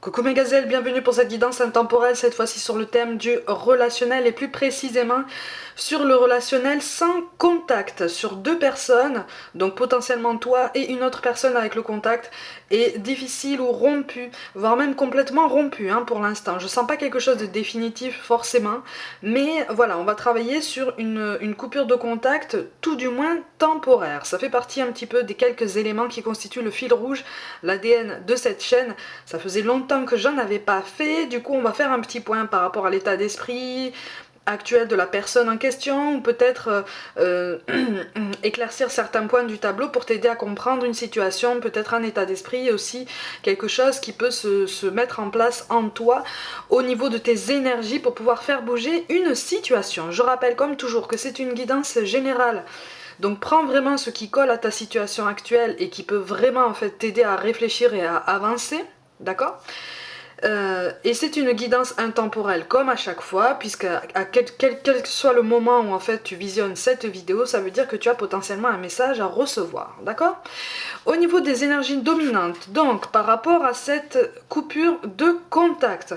Coucou mes gazelles, bienvenue pour cette guidance intemporelle, cette fois-ci sur le thème du relationnel et plus précisément sur le relationnel sans contact, sur deux personnes, donc potentiellement toi et une autre personne avec le contact, est difficile ou rompu, voire même complètement rompu pour l'instant. Je sens pas quelque chose de définitif forcément, mais voilà, on va travailler sur une coupure de contact, tout du moins temporaire. Ça fait partie un petit peu des quelques éléments qui constituent le fil rouge, l'ADN de cette chaîne. Ça faisait longtemps que j'en avais pas fait, du coup on va faire un petit point par rapport à l'état d'esprit actuel de la personne en question, ou peut-être éclaircir certains points du tableau pour t'aider à comprendre une situation, peut-être un état d'esprit, et aussi quelque chose qui peut se mettre en place en toi au niveau de tes énergies pour pouvoir faire bouger une situation. Je rappelle comme toujours que c'est une guidance générale. Donc prends vraiment ce qui colle à ta situation actuelle et qui peut vraiment en fait t'aider à réfléchir et à avancer, d'accord ? Et c'est une guidance intemporelle comme à chaque fois, puisque quel que soit le moment où en fait tu visionnes cette vidéo, ça veut dire que tu as potentiellement un message à recevoir, d'accord ? Au niveau des énergies dominantes, donc par rapport à cette coupure de contact,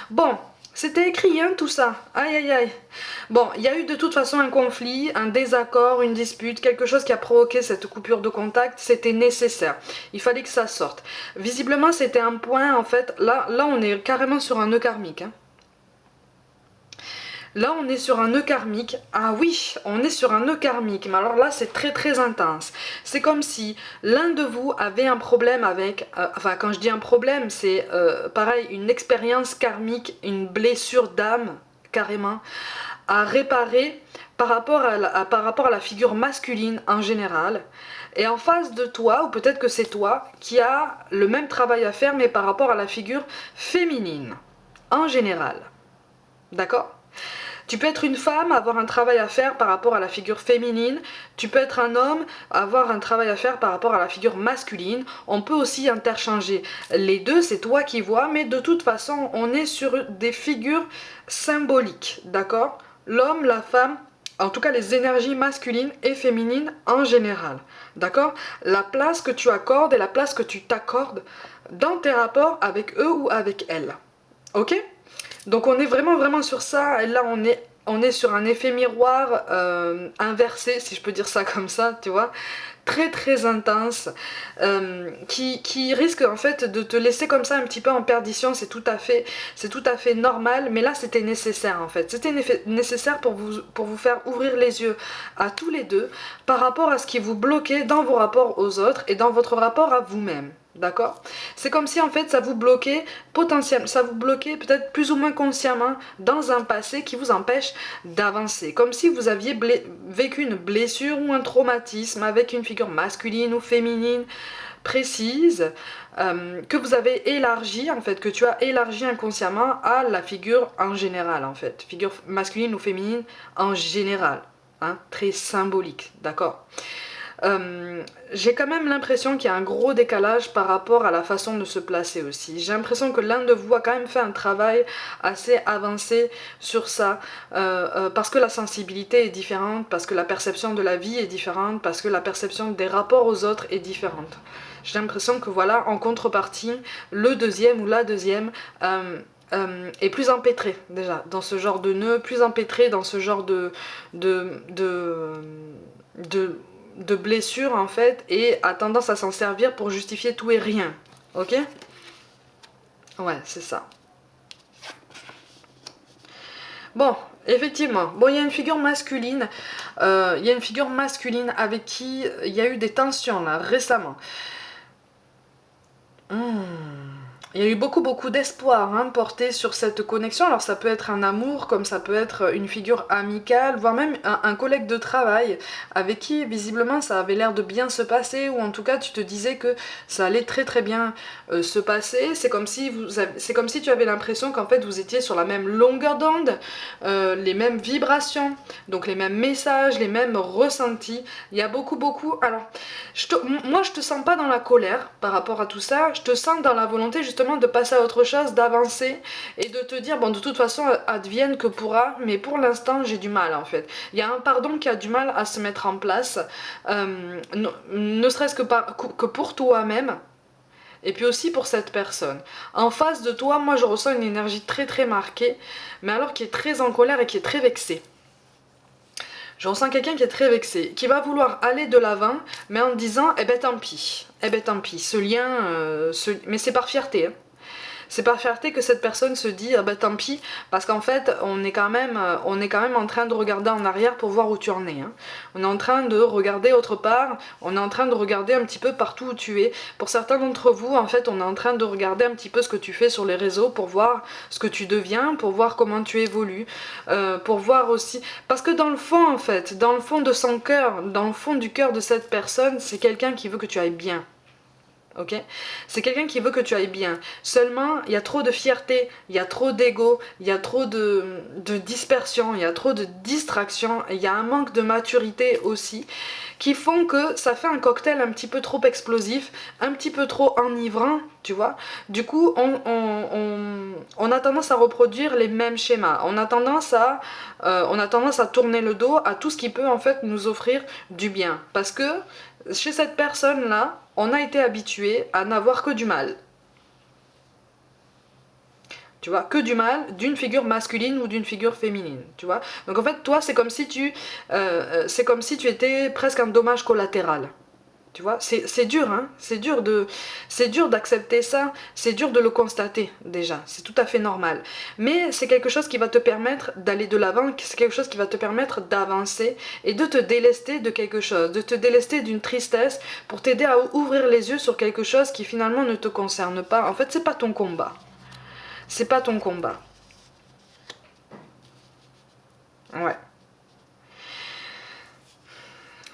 bon, c'était écrit tout ça, aïe aïe aïe. Bon, il y a eu de toute façon un conflit, un désaccord, une dispute, quelque chose qui a provoqué cette coupure de contact, c'était nécessaire. Il fallait que ça sorte. Visiblement, c'était un point, en fait, là on est carrément sur un nœud karmique. Là, on est sur un nœud karmique. Ah oui, on est sur un nœud karmique. Mais alors là, c'est très très intense. C'est comme si l'un de vous avait un problème avec... enfin, quand je dis un problème, c'est pareil, une expérience karmique, une blessure d'âme, carrément, à réparer par rapport à la figure masculine en général. Et en face de toi, ou peut-être que c'est toi, qui a le même travail à faire, mais par rapport à la figure féminine, en général. D'accord ? Tu peux être une femme, avoir un travail à faire par rapport à la figure féminine. Tu peux être un homme, avoir un travail à faire par rapport à la figure masculine. On peut aussi interchanger les deux, c'est toi qui vois, mais de toute façon, on est sur des figures symboliques, d'accord ? L'homme, la femme, en tout cas les énergies masculines et féminines en général, d'accord ? La place que tu accordes et la place que tu t'accordes dans tes rapports avec eux ou avec elles. Ok ? Donc on est vraiment sur ça, et là on est sur un effet miroir inversé, si je peux dire ça comme ça, tu vois, très très intense, qui risque en fait de te laisser comme ça un petit peu en perdition. C'est tout à fait normal, mais là c'était nécessaire en fait. C'était nécessaire pour vous faire ouvrir les yeux à tous les deux par rapport à ce qui vous bloquait dans vos rapports aux autres et dans votre rapport à vous-même. D'accord ? C'est comme si en fait ça vous bloquait potentiellement, ça vous bloquait peut-être plus ou moins consciemment dans un passé qui vous empêche d'avancer. Comme si vous aviez vécu une blessure ou un traumatisme avec une figure masculine ou féminine précise, que vous avez élargi en fait, que tu as élargi inconsciemment à la figure en général en fait, figure masculine ou féminine en général, très symbolique, d'accord ? J'ai quand même l'impression qu'il y a un gros décalage par rapport à la façon de se placer aussi. J'ai l'impression que l'un de vous a quand même fait un travail assez avancé sur ça, parce que la sensibilité est différente, parce que la perception de la vie est différente, parce que la perception des rapports aux autres est différente. J'ai l'impression que voilà, en contrepartie, le deuxième ou la deuxième est plus empêtré déjà dans ce genre de nœud, plus empêtré dans ce genre de blessure en fait, et a tendance à s'en servir pour justifier tout et rien. Ok ? Ouais, c'est ça. Bon, effectivement, bon, il y a une figure masculine, avec qui il y a eu des tensions là récemment. Il y a eu beaucoup d'espoir porté sur cette connexion. Alors ça peut être un amour, comme ça peut être une figure amicale, voire même un collègue de travail avec qui visiblement ça avait l'air de bien se passer, ou en tout cas tu te disais que ça allait très très bien se passer. C'est comme si tu avais l'impression qu'en fait vous étiez sur la même longueur d'onde, les mêmes vibrations, donc les mêmes messages, les mêmes ressentis. Il y a beaucoup. Alors, moi je te sens pas dans la colère par rapport à tout ça, je te sens dans la volonté justement de passer à autre chose, d'avancer et de te dire bon, de toute façon advienne que pourra, mais pour l'instant j'ai du mal en fait. Il y a un pardon qui a du mal à se mettre en place, ne serait-ce que pour toi-même, Et puis aussi pour cette personne. En face de toi, moi je ressens une énergie très très marquée, mais alors qui est très en colère et qui est très vexée. Je ressens quelqu'un qui est très vexé, qui va vouloir aller de l'avant, mais en disant, eh ben tant pis, ce lien, mais c'est par fierté, hein. C'est par fierté que cette personne se dit ah bah tant pis, parce qu'en fait on est quand même en train de regarder en arrière pour voir où tu en es, hein. On est en train de regarder autre part, on est en train de regarder un petit peu partout où tu es. Pour certains d'entre vous, en fait, on est en train de regarder un petit peu ce que tu fais sur les réseaux pour voir ce que tu deviens, pour voir comment tu évolues, pour voir aussi... Parce que dans le fond, en fait, dans le fond de son cœur, dans le fond du cœur de cette personne, c'est quelqu'un qui veut que tu ailles bien. Ok, c'est quelqu'un qui veut que tu ailles bien. Seulement, il y a trop de fierté, il y a trop d'ego, il y a trop de dispersion, il y a trop de distraction, il y a un manque de maturité aussi, qui font que ça fait un cocktail un petit peu trop explosif, un petit peu trop enivrant, tu vois. Du coup, on a tendance à reproduire les mêmes schémas. On a tendance à tourner le dos à tout ce qui peut en fait nous offrir du bien. Parce que chez cette personne-là, on a été habitué à n'avoir que du mal. Tu vois, que du mal d'une figure masculine ou d'une figure féminine, tu vois. Donc en fait, toi, c'est comme si tu étais presque un dommage collatéral. Tu vois, c'est dur, hein, c'est dur d'accepter ça, c'est dur de le constater déjà, c'est tout à fait normal. Mais c'est quelque chose qui va te permettre d'aller de l'avant, c'est quelque chose qui va te permettre d'avancer et de te délester de quelque chose, de te délester d'une tristesse pour t'aider à ouvrir les yeux sur quelque chose qui finalement ne te concerne pas. En fait, c'est pas ton combat. C'est pas ton combat. Ouais.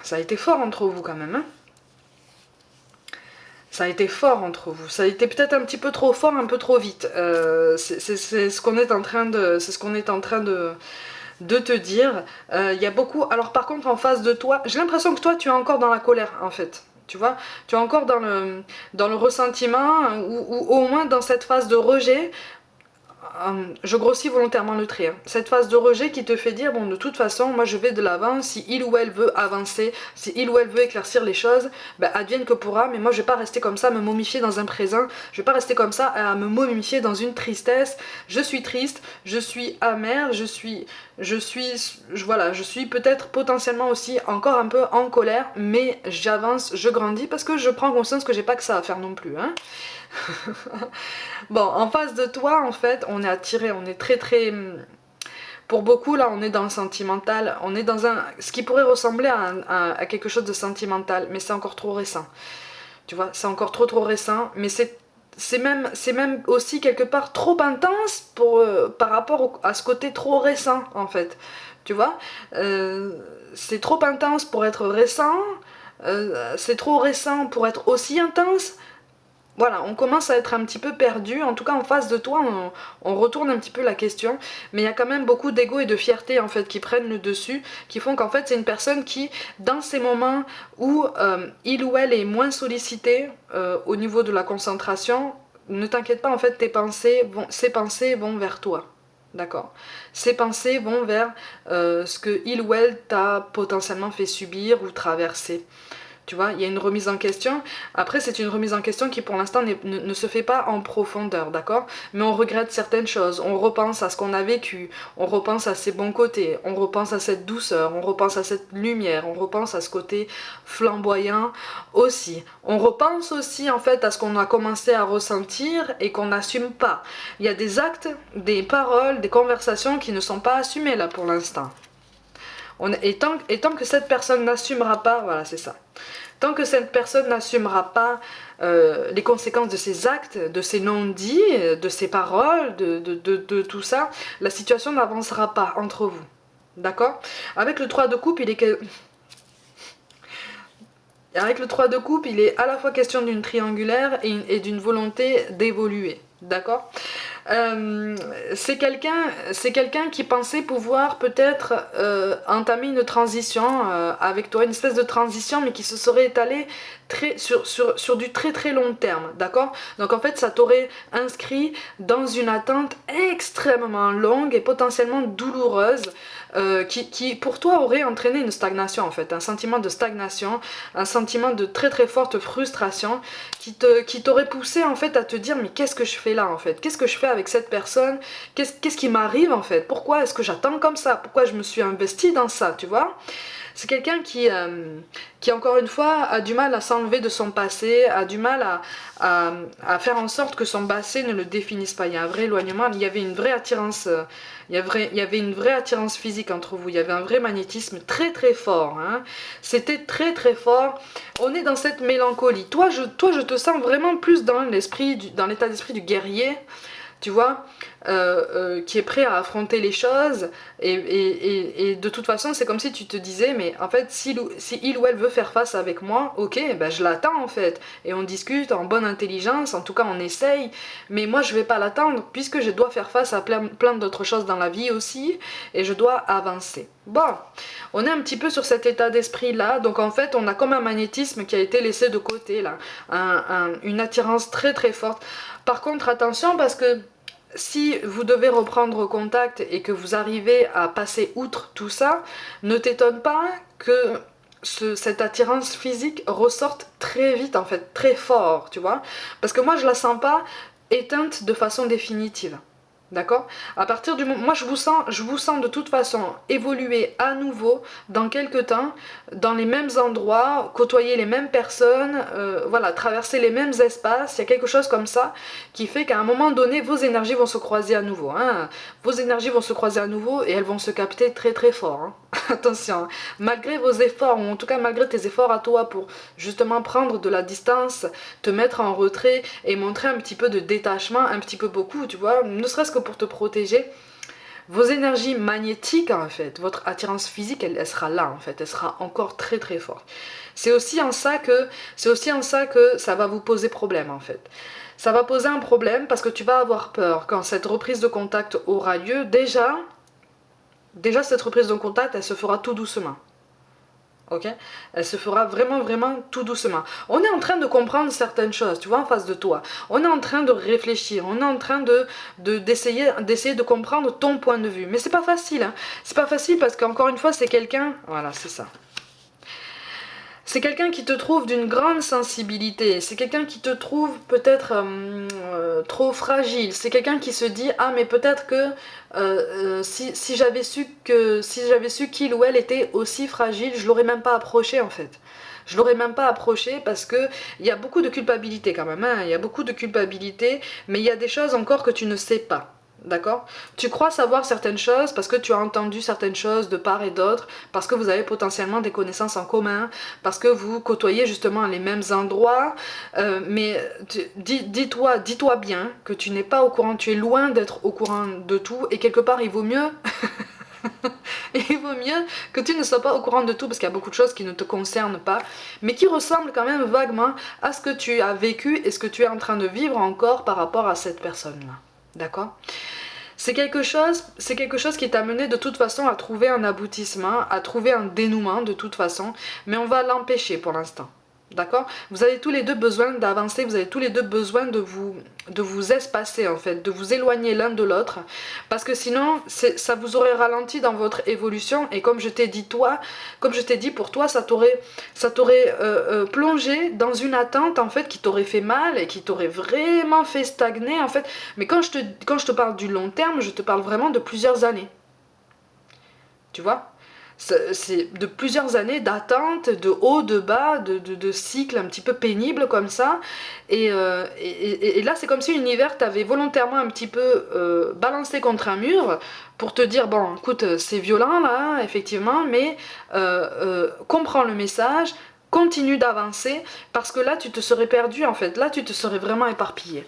Ça a été fort entre vous quand même, hein. Ça a été fort entre vous. Ça a été peut-être un petit peu trop fort, un peu trop vite. C'est ce qu'on est en train de te dire. Il y a beaucoup... Alors par contre, en face de toi, j'ai l'impression que toi, tu es encore dans la colère, en fait. Tu vois, tu es encore dans le ressentiment, ou au moins dans cette phase de rejet. Je grossis volontairement le trait, hein. Cette phase de rejet qui te fait dire, bon, de toute façon, moi je vais de l'avant, si il ou elle veut avancer, si il ou elle veut éclaircir les choses, ben, advienne que pourra, mais moi je vais pas rester comme ça, à me momifier dans un présent, je vais pas rester comme ça, à me momifier dans une tristesse. Je suis triste, je suis amère, je suis peut-être potentiellement aussi encore un peu en colère, mais j'avance, je grandis, parce que je prends conscience que j'ai pas que ça à faire non plus, hein. Bon, en face de toi, en fait, on est attiré, on est très très... Pour beaucoup, là, on est dans le sentimental, on est dans ce qui pourrait ressembler à quelque chose de sentimental, mais c'est encore trop récent. Tu vois, c'est encore trop récent, mais c'est même aussi quelque part trop intense par rapport à ce côté trop récent, en fait. Tu vois, c'est trop intense pour être récent, c'est trop récent pour être aussi intense. Voilà, on commence à être un petit peu perdu. En tout cas, en face de toi, on retourne un petit peu la question. Mais il y a quand même beaucoup d'ego et de fierté en fait qui prennent le dessus, qui font qu'en fait c'est une personne qui, dans ces moments où il ou elle est moins sollicité au niveau de la concentration, ne t'inquiète pas, en fait ces pensées vont vers toi. D'accord. Ces pensées vont vers ce que il ou elle t'a potentiellement fait subir ou traverser. Tu vois, il y a une remise en question. Après, c'est une remise en question qui, pour l'instant, ne se fait pas en profondeur, d'accord? Mais on regrette certaines choses. On repense à ce qu'on a vécu. On repense à ses bons côtés. On repense à cette douceur. On repense à cette lumière. On repense à ce côté flamboyant aussi. On repense aussi, en fait, à ce qu'on a commencé à ressentir et qu'on n'assume pas. Il y a des actes, des paroles, des conversations qui ne sont pas assumées, là, pour l'instant. Et tant que cette personne n'assumera pas, voilà, c'est ça. Tant que cette personne n'assumera pas les conséquences de ses actes, de ses non-dits, de ses paroles, de tout ça, la situation n'avancera pas entre vous. D'accord? Avec le 3 de coupe, avec le 3 de coupe, il est à la fois question d'une triangulaire et d'une volonté d'évoluer. D'accord? C'est quelqu'un qui pensait pouvoir peut-être entamer une transition avec toi, une espèce de transition, mais qui se serait étalée sur du très très long terme, d'accord? Donc en fait, ça t'aurait inscrit dans une attente extrêmement longue et potentiellement douloureuse, qui pour toi aurait entraîné une stagnation en fait, un sentiment de stagnation, un sentiment de très très forte frustration, qui t'aurait poussé en fait à te dire mais qu'est-ce que je fais là en fait? Qu'est-ce que je fais avec cette personne? Qu'est-ce qui m'arrive en fait? Pourquoi est-ce que j'attends comme ça? Pourquoi je me suis investie dans ça, tu vois? C'est quelqu'un qui, encore une fois, a du mal à s'enlever de son passé, a du mal à faire en sorte que son passé ne le définisse pas. Il y a un vrai éloignement, il y avait une vraie attirance, il y avait une vraie attirance physique entre vous, il y avait un vrai magnétisme très très fort. Hein. C'était très très fort. On est dans cette mélancolie. Toi, je te sens vraiment plus dans dans l'état d'esprit du guerrier, tu vois, qui est prêt à affronter les choses, et de toute façon c'est comme si tu te disais mais en fait si il ou elle veut faire face avec moi, ok, ben je l'attends en fait, et on discute en bonne intelligence, en tout cas on essaye, mais moi je vais pas l'attendre puisque je dois faire face à plein d'autres choses dans la vie aussi, et je dois avancer. Bon, on est un petit peu sur cet état d'esprit là, donc en fait on a comme un magnétisme qui a été laissé de côté là, une attirance très très forte. Par contre attention, parce que si vous devez reprendre contact et que vous arrivez à passer outre tout ça, ne t'étonne pas que cette attirance physique ressorte très vite, en fait, très fort, tu vois. Parce que moi, je la sens pas éteinte de façon définitive. D'accord? À partir du moment... Moi, je vous sens de toute façon évoluer à nouveau dans quelques temps, dans les mêmes endroits, côtoyer les mêmes personnes, voilà, traverser les mêmes espaces. Il y a quelque chose comme ça qui fait qu'à un moment donné, vos énergies vont se croiser à nouveau. Hein. Vos énergies vont se croiser à nouveau et elles vont se capter très très fort. Hein. Attention, hein. Malgré vos efforts, ou en tout cas malgré tes efforts à toi pour justement prendre de la distance, te mettre en retrait et montrer un petit peu de détachement, un petit peu beaucoup, tu vois, ne serait-ce que pour te protéger, vos énergies magnétiques en fait, votre attirance physique, elle sera là en fait, elle sera encore très très forte. C'est aussi en ça que ça va vous poser problème en fait. Ça va poser un problème parce que tu vas avoir peur quand cette reprise de contact aura lieu. Déjà cette reprise de contact, elle se fera tout doucement. Ok, elle se fera vraiment vraiment tout doucement. On est en train de comprendre certaines choses, tu vois, en face de toi. On est en train de réfléchir, on est en train d'essayer de comprendre ton point de vue. Mais c'est pas facile, hein. C'est pas facile parce qu'encore une fois, c'est quelqu'un... Voilà, c'est ça. C'est quelqu'un qui te trouve d'une grande sensibilité, c'est quelqu'un qui te trouve peut-être trop fragile, c'est quelqu'un qui se dit ah mais peut-être que si j'avais su qu'il ou elle était aussi fragile, je l'aurais même pas approché en fait. Je l'aurais même pas approché parce que il y a beaucoup de culpabilité quand même, hein, il y a beaucoup de culpabilité, mais il y a des choses encore que tu ne sais pas. D'accord? Tu crois savoir certaines choses parce que tu as entendu certaines choses de part et d'autre, parce que vous avez potentiellement des connaissances en commun, parce que vous côtoyez justement les mêmes endroits, mais dis-toi bien que tu n'es pas au courant, tu es loin d'être au courant de tout, et quelque part il vaut mieux... il vaut mieux que tu ne sois pas au courant de tout parce qu'il y a beaucoup de choses qui ne te concernent pas, mais qui ressemblent quand même vaguement à ce que tu as vécu et ce que tu es en train de vivre encore par rapport à cette personne-là. D'accord? C'est quelque chose qui t'a mené de toute façon à trouver un aboutissement, à trouver un dénouement de toute façon, mais on va l'empêcher pour l'instant. D'accord? Vous avez tous les deux besoin d'avancer, vous avez tous les deux besoin de vous espacer en fait, de vous éloigner l'un de l'autre, parce que sinon ça vous aurait ralenti dans votre évolution, et comme je t'ai dit pour toi, ça t'aurait plongé dans une attente en fait qui t'aurait fait mal et qui t'aurait vraiment fait stagner en fait. Mais quand je te parle du long terme, je te parle vraiment de plusieurs années. Tu vois? C'est de plusieurs années d'attente, de haut, de bas, de cycles un petit peu pénibles comme ça. Et là, c'est comme si l'univers t'avait volontairement un petit peu balancé contre un mur pour te dire, bon, écoute, c'est violent là, effectivement, mais comprends le message, continue d'avancer, parce que là, tu te serais perdu en fait. Là, tu te serais vraiment éparpillé.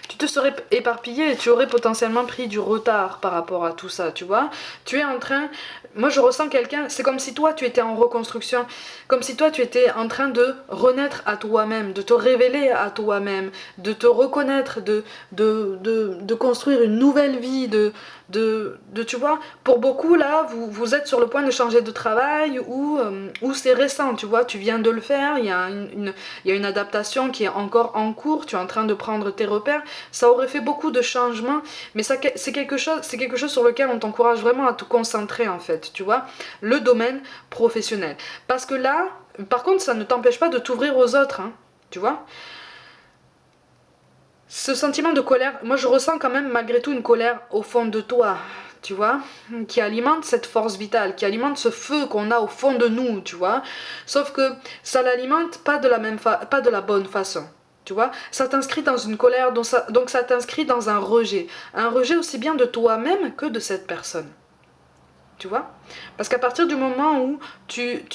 Tu te serais éparpillé et tu aurais potentiellement pris du retard par rapport à tout ça, tu vois. Tu es en train, moi je ressens quelqu'un, c'est comme si toi tu étais en reconstruction, comme si toi tu étais en train de renaître à toi-même, de te révéler à toi-même, de te reconnaître, de construire une nouvelle vie, tu vois. Pour beaucoup là, vous êtes sur le point de changer de travail ou c'est récent, tu vois, tu viens de le faire, il y a une adaptation qui est encore en cours, tu es en train de prendre tes repères, ça aurait fait beaucoup de changements, mais c'est quelque chose sur lequel on t'encourage vraiment à te concentrer en fait, tu vois, le domaine professionnel. Parce que là, par contre, ça ne t'empêche pas de t'ouvrir aux autres, hein, tu vois. Ce sentiment de colère, moi je ressens quand même malgré tout une colère au fond de toi, tu vois, qui alimente cette force vitale, qui alimente ce feu qu'on a au fond de nous, tu vois. Sauf que ça l'alimente pas de pas de la bonne façon. Tu vois, ça t'inscrit dans une colère, donc ça t'inscrit dans un rejet. Un rejet aussi bien de toi-même que de cette personne. Tu vois. Parce qu'à partir du moment où tu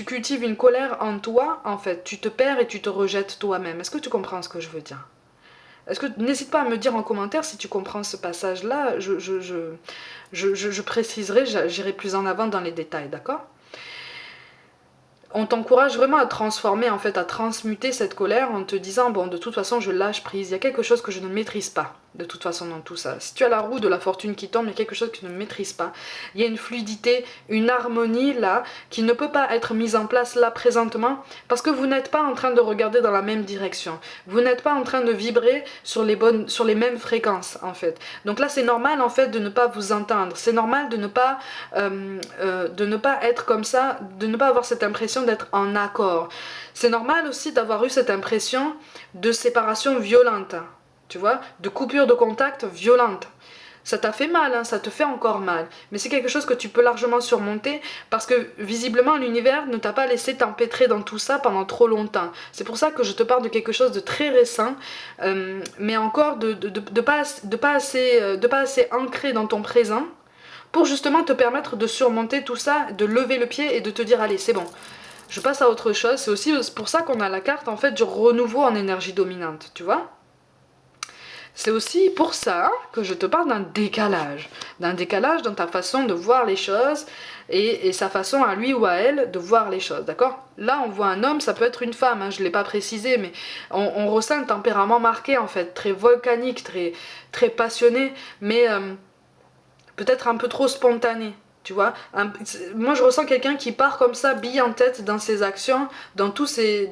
cultives une colère en toi, en fait, tu te perds et tu te rejettes toi-même. Est-ce que tu comprends ce que je veux dire? Est-ce que n'hésite pas à me dire en commentaire si tu comprends ce passage-là, je préciserai, j'irai plus en avant dans les détails, d'accord? On t'encourage vraiment à transformer, en fait, à transmuter cette colère en te disant, bon, de toute façon, je lâche prise, il y a quelque chose que je ne maîtrise pas, de toute façon, dans tout ça. Si tu as la roue de la fortune qui tombe, il y a quelque chose que tu ne maîtrises pas. Il y a une fluidité, une harmonie, là, qui ne peut pas être mise en place, là, présentement, parce que vous n'êtes pas en train de regarder dans la même direction. Vous n'êtes pas en train de vibrer sur les mêmes fréquences, en fait. Donc là, c'est normal, en fait, de ne pas vous entendre. C'est normal de ne pas être comme ça, de ne pas avoir cette impression d'être en accord. C'est normal aussi d'avoir eu cette impression de séparation violente, tu vois, de coupure de contact violente. Ça t'a fait mal, hein, ça te fait encore mal, mais c'est quelque chose que tu peux largement surmonter parce que visiblement l'univers ne t'a pas laissé t'empêtrer dans tout ça pendant trop longtemps. C'est pour ça que je te parle de quelque chose de très récent, mais encore de pas assez ancré dans ton présent pour justement te permettre de surmonter tout ça, de lever le pied et de te dire allez c'est bon. Je passe à autre chose, c'est aussi pour ça qu'on a la carte en fait du renouveau en énergie dominante, tu vois. C'est aussi pour ça que je te parle d'un décalage dans ta façon de voir les choses et sa façon à lui ou à elle de voir les choses, d'accord? Là on voit un homme, ça peut être une femme, hein, je ne l'ai pas précisé, mais on ressent un tempérament marqué en fait, très volcanique, très passionné, mais peut-être un peu trop spontané. Tu vois, moi je ressens quelqu'un qui part comme ça, bille en tête dans ses actions, dans toutes ses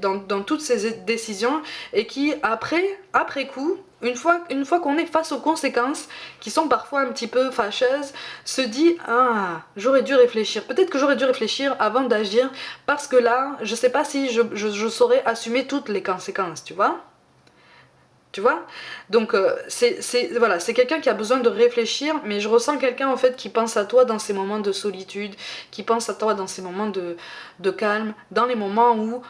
décisions, et qui après coup, une fois qu'on est face aux conséquences, qui sont parfois un petit peu fâcheuses, se dit ah j'aurais dû réfléchir, peut-être que j'aurais dû réfléchir avant d'agir, parce que là je sais pas si je saurais assumer toutes les conséquences, tu vois. Tu vois. Donc voilà, c'est quelqu'un qui a besoin de réfléchir, mais je ressens quelqu'un en fait qui pense à toi dans ces moments de solitude, qui pense à toi dans ces moments de calme, dans les moments où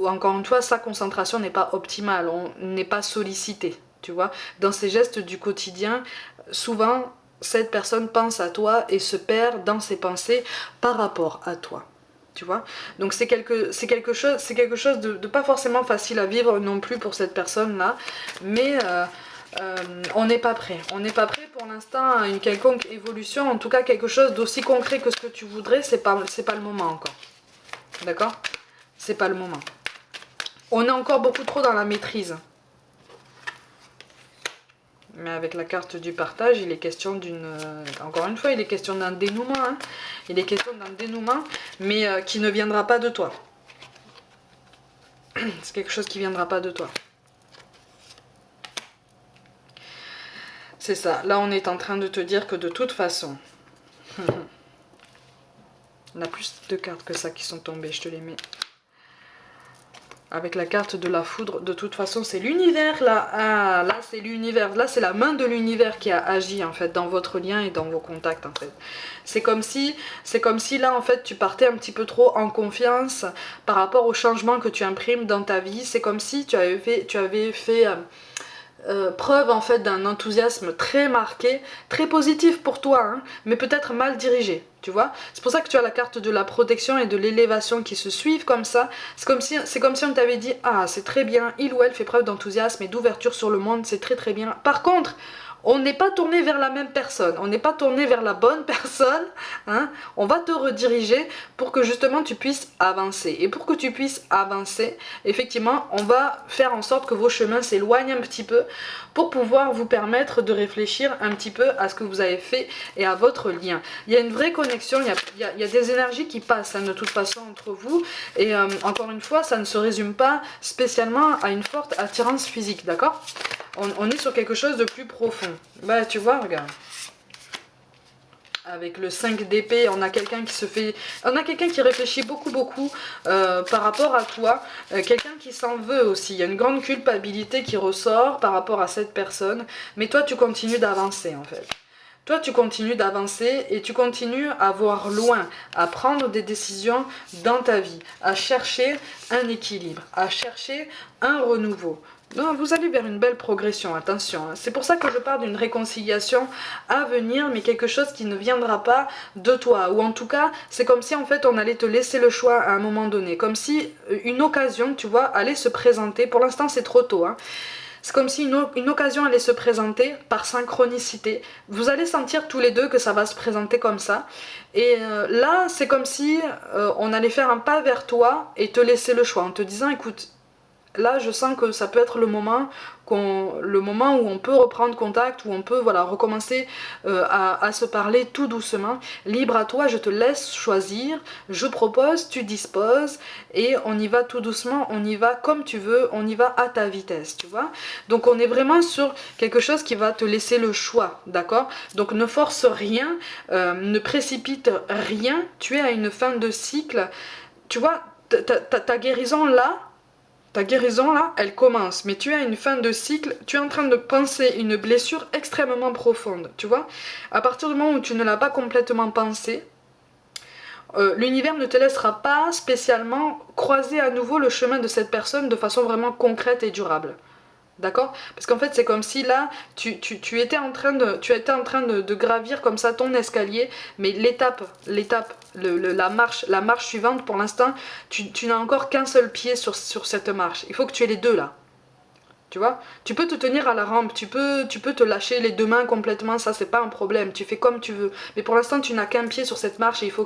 encore une fois sa concentration n'est pas optimale, on n'est pas sollicité, tu vois. Dans ces gestes du quotidien, souvent cette personne pense à toi et se perd dans ses pensées par rapport à toi. Tu vois, donc c'est quelque chose de pas forcément facile à vivre non plus pour cette personne là, mais on n'est pas prêt pour l'instant à une quelconque évolution, en tout cas quelque chose d'aussi concret que ce que tu voudrais, c'est pas le moment encore, d'accord, c'est pas le moment, on est encore beaucoup trop dans la maîtrise. Mais avec la carte du partage, il est question encore une fois, il est question d'un dénouement. Hein. Il est question d'un dénouement, mais qui ne viendra pas de toi. C'est quelque chose qui ne viendra pas de toi. C'est ça. Là, on est en train de te dire que de toute façon... On a plus de cartes que ça qui sont tombées, je te les mets. Avec la carte de la foudre, de toute façon c'est l'univers là, ah, là c'est l'univers, là c'est la main de l'univers qui a agi en fait dans votre lien et dans vos contacts en fait. C'est comme si là en fait tu partais un petit peu trop en confiance par rapport au changement que tu imprimes dans ta vie, c'est comme si tu avais fait preuve en fait d'un enthousiasme très marqué, très positif pour toi, hein, mais peut-être mal dirigé, tu vois. C'est pour ça que tu as la carte de la protection et de l'élévation qui se suivent comme ça. C'est comme si on t'avait dit, ah c'est très bien, il ou elle fait preuve d'enthousiasme et d'ouverture sur le monde, c'est très très bien. Par contre, on n'est pas tourné vers la même personne, on n'est pas tourné vers la bonne personne, hein. On va te rediriger pour que justement tu puisses avancer. Et pour que tu puisses avancer, effectivement, on va faire en sorte que vos chemins s'éloignent un petit peu pour pouvoir vous permettre de réfléchir un petit peu à ce que vous avez fait et à votre lien. Il y a une vraie connexion, il y a des énergies qui passent, hein, de toute façon entre vous. Et encore une fois, ça ne se résume pas spécialement à une forte attirance physique, d'accord ? On est sur quelque chose de plus profond. Bah tu vois, regarde. Avec le 5 d'épée, on a quelqu'un qui réfléchit beaucoup par rapport à toi, quelqu'un qui s'en veut aussi. Il y a une grande culpabilité qui ressort par rapport à cette personne, mais toi tu continues d'avancer en fait. Toi tu continues d'avancer et tu continues à voir loin, à prendre des décisions dans ta vie, à chercher un équilibre, à chercher un renouveau. Non, vous allez vers une belle progression, attention. Hein. C'est pour ça que je parle d'une réconciliation à venir, mais quelque chose qui ne viendra pas de toi. Ou en tout cas, c'est comme si en fait on allait te laisser le choix à un moment donné. Comme si une occasion, tu vois, allait se présenter. Pour l'instant, c'est trop tôt. Hein. C'est comme si une occasion allait se présenter par synchronicité. Vous allez sentir tous les deux que ça va se présenter comme ça. Et là, c'est comme si on allait faire un pas vers toi et te laisser le choix en te disant, écoute, là je sens que ça peut être le moment où on peut reprendre contact, où on peut voilà, recommencer à se parler tout doucement. Libre à toi, je te laisse choisir, je propose, tu disposes et on y va tout doucement, on y va comme tu veux, on y va à ta vitesse, tu vois. Donc on est vraiment sur quelque chose qui va te laisser le choix, d'accord. Donc ne force rien, ne précipite rien, tu es à une fin de cycle, tu vois, ta guérison là, ta guérison là, elle commence, mais tu as une fin de cycle, tu es en train de penser une blessure extrêmement profonde, tu vois. À partir du moment où tu ne l'as pas complètement pensé, l'univers ne te laissera pas spécialement croiser à nouveau le chemin de cette personne de façon vraiment concrète et durable. D'accord? Parce qu'en fait, c'est comme si là, tu étais en train de gravir comme ça ton escalier, mais la marche suivante, pour l'instant, tu n'as encore qu'un seul pied sur cette marche. Il faut que tu aies les deux là. Tu vois? Tu peux te tenir à la rampe, tu peux te lâcher les deux mains complètement, ça c'est pas un problème, tu fais comme tu veux. Mais pour l'instant, tu n'as qu'un pied sur cette marche et il faut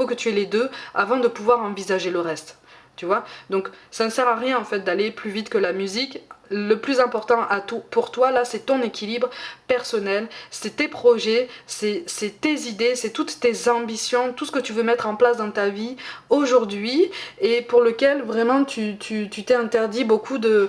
que tu aies les deux avant de pouvoir envisager le reste. Tu vois? Donc ça ne sert à rien en fait d'aller plus vite que la musique. Le plus important pour toi là, c'est ton équilibre personnel, c'est tes projets, c'est tes idées, c'est toutes tes ambitions, tout ce que tu veux mettre en place dans ta vie aujourd'hui et pour lequel vraiment tu t'es interdit beaucoup de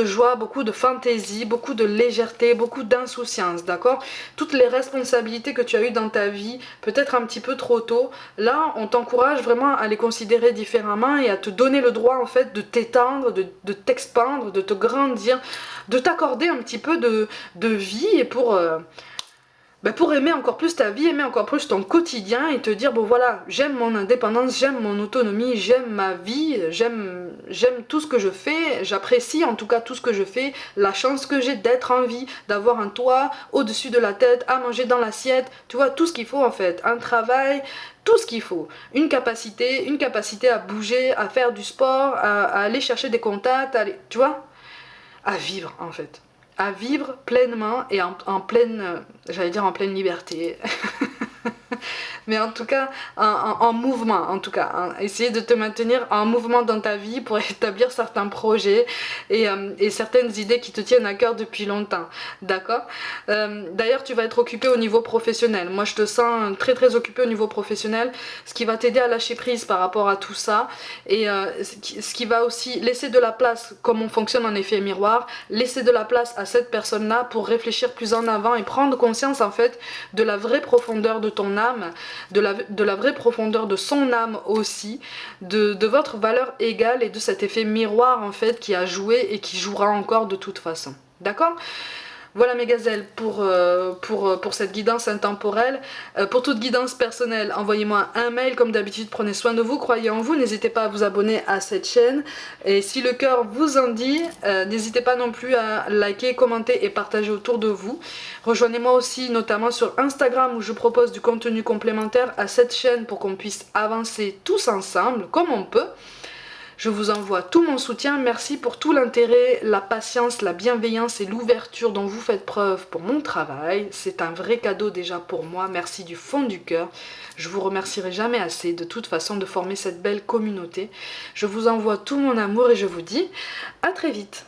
joie, beaucoup de fantaisie, beaucoup de légèreté, beaucoup d'insouciance, d'accord? Toutes les responsabilités que tu as eues dans ta vie, peut-être un petit peu trop tôt, là on t'encourage vraiment à les considérer différemment et à te donner le droit en fait de t'étendre, de t'expandre, de te grandir, de t'accorder un petit peu de vie et pour aimer encore plus ta vie, aimer encore plus ton quotidien et te dire bon voilà, j'aime mon indépendance, j'aime mon autonomie, j'aime ma vie, j'aime tout ce que je fais, j'apprécie en tout cas tout ce que je fais, la chance que j'ai d'être en vie, d'avoir un toit au-dessus de la tête, à manger dans l'assiette, tu vois, tout ce qu'il faut en fait, un travail, tout ce qu'il faut, une capacité à bouger, à faire du sport, à aller chercher des contacts, tu vois, à vivre en fait. À vivre pleinement et en pleine, j'allais dire en pleine liberté. Mais en tout cas, en mouvement, en tout cas. Hein. Essayer de te maintenir en mouvement dans ta vie pour établir certains projets et certaines idées qui te tiennent à cœur depuis longtemps. D'accord? D'ailleurs, tu vas être occupé au niveau professionnel. Moi, je te sens très très occupé au niveau professionnel, ce qui va t'aider à lâcher prise par rapport à tout ça. Et ce qui va aussi laisser de la place, comme on fonctionne en effet miroir, laisser de la place à cette personne-là pour réfléchir plus en avant et prendre conscience en fait de la vraie profondeur de ton âme, de la vraie profondeur de son âme aussi, de votre valeur égale et de cet effet miroir en fait qui a joué et qui jouera encore de toute façon. D'accord ? Voilà mes gazelles pour cette guidance intemporelle. Pour toute guidance personnelle, envoyez-moi un mail comme d'habitude, prenez soin de vous, croyez en vous, n'hésitez pas à vous abonner à cette chaîne. Et si le cœur vous en dit, n'hésitez pas non plus à liker, commenter et partager autour de vous. Rejoignez-moi aussi notamment sur Instagram où je propose du contenu complémentaire à cette chaîne pour qu'on puisse avancer tous ensemble comme on peut. Je vous envoie tout mon soutien, merci pour tout l'intérêt, la patience, la bienveillance et l'ouverture dont vous faites preuve pour mon travail. C'est un vrai cadeau déjà pour moi, merci du fond du cœur. Je vous remercierai jamais assez de toute façon de former cette belle communauté. Je vous envoie tout mon amour et je vous dis à très vite.